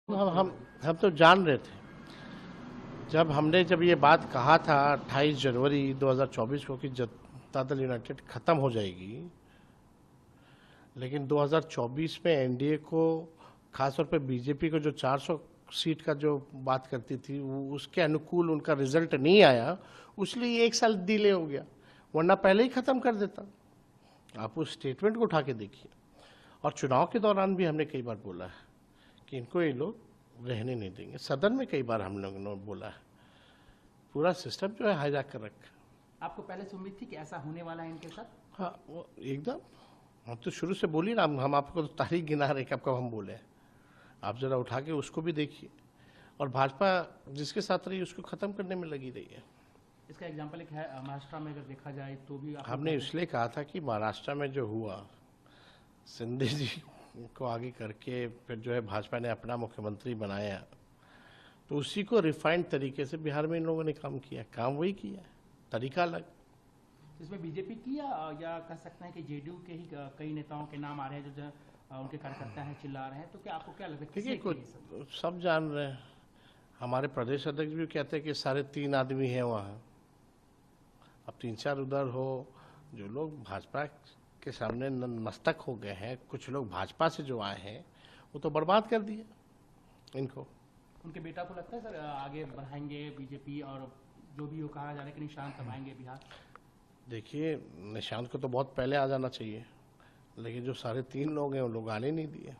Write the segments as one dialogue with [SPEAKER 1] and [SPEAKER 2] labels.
[SPEAKER 1] हम तो जान रहे थे। जब ये बात कहा था 28 जनवरी 2024 को कि जनता दल यूनाइटेड खत्म हो जाएगी, लेकिन 2024 में एनडीए को, खासतौर पे बीजेपी को जो 400 सीट का जो बात करती थी वो उसके अनुकूल उनका रिजल्ट नहीं आया, इसलिए एक साल डिले हो गया, वरना पहले ही खत्म कर देता। आप उस स्टेटमेंट को उठा के देखिए। और चुनाव के दौरान भी हमने कई बार बोला है कि इनको ये लोग रहने नहीं देंगे। सदन में कई बार हम लोगों ने बोला है, पूरा सिस्टम जो है हाईजैक कर रखा है।
[SPEAKER 2] आपको पहले से उम्मीद थी कि ऐसा होने वाला है इनके साथ?
[SPEAKER 1] हाँ, वो एकदम, हम तो शुरू से बोलिए ना, हम आपको तो तारीख गिना रहे कब कब हम बोले हैं। आप जरा उठा के उसको भी देखिए। और भाजपा जिसके साथ रही उसको खत्म करने में लगी रही है।
[SPEAKER 2] इसका एग्जाम्पल एक है महाराष्ट्र में, अगर देखा जाए तो भी
[SPEAKER 1] हमने इसलिए कहा था कि महाराष्ट्र में जो हुआ, सिंधे जी को आगे करके फिर जो है भाजपा ने अपना मुख्यमंत्री बनाया, तो उसी को रिफाइंड तरीके से बिहार में इन लोगों ने काम किया। काम वही किया, तरीका अलग।
[SPEAKER 2] इसमें बीजेपी की या कह सकते हैं कि जेडीयू के ही कई नेताओं के नाम आ रहे हैं जो उनके कार्यकर्ता हैं, चिल्ला रहे हैं, तो क्या आपको क्या लगता है?
[SPEAKER 1] देखिए, कुछ सब जान रहे हैं। हमारे प्रदेश अध्यक्ष भी कहते हैं कि 3.5 आदमी हैं वहाँ। अब 3-4 उधर हो, जो लोग भाजपा के सामने मस्तक हो गए हैं, कुछ लोग भाजपा से जो आए हैं वो तो बर्बाद कर दिए इनको।
[SPEAKER 2] उनके बेटा को लगता है सर आगे बढ़ाएंगे बीजेपी, और जो भी वो कहा जा रहा है कि निशांत तब आएंगे बिहार? देखिए,
[SPEAKER 1] निशांत को तो बहुत पहले आ जाना चाहिए, लेकिन जो 3.5 लोग हैं वो लोग आने नहीं दिए।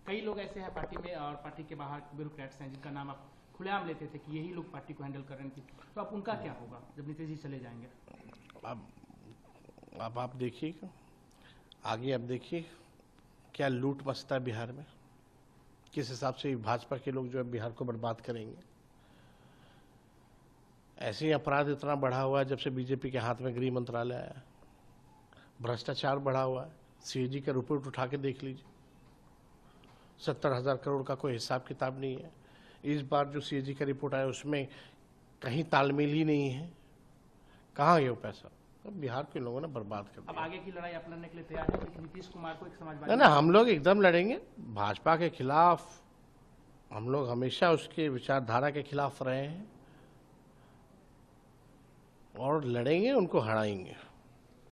[SPEAKER 2] कई लोग ऐसे हैं पार्टी में और पार्टी के बाहर ब्यूरोक्रेट्स हैं जिनका नाम आप खुलेआम लेते थे कि यही लोग पार्टी को हैंडल कर रहे थे, तो अब उनका क्या होगा जब नीतीश जी चले जाएंगे?
[SPEAKER 1] अब आप देखिए आगे, अब देखिए क्या लूट मचता है बिहार में, किस हिसाब से भाजपा के लोग जो है बिहार को बर्बाद करेंगे। ऐसे ही अपराध इतना बढ़ा हुआ है जब से बीजेपी के हाथ में गृह मंत्रालय आया। भ्रष्टाचार बढ़ा हुआ है। सीएजी का रिपोर्ट उठा के देख लीजिए, 70,000 करोड़ का कोई हिसाब किताब नहीं है। इस बार जो सीएजी का रिपोर्ट आया उसमें कहीं तालमेल ही नहीं है। कहाँ गया वो पैसा? तो बिहार के लोगों ने बर्बाद कर दिया।
[SPEAKER 2] अब आगे की लड़ाई अपनाने के लिए तैयार है नीतीश कुमार को? एक समाजवादी
[SPEAKER 1] ना, हम लोग एकदम लड़ेंगे भाजपा के खिलाफ। हम लोग हमेशा उसके विचारधारा के खिलाफ रहे हैं और लड़ेंगे, उनको हराएंगे।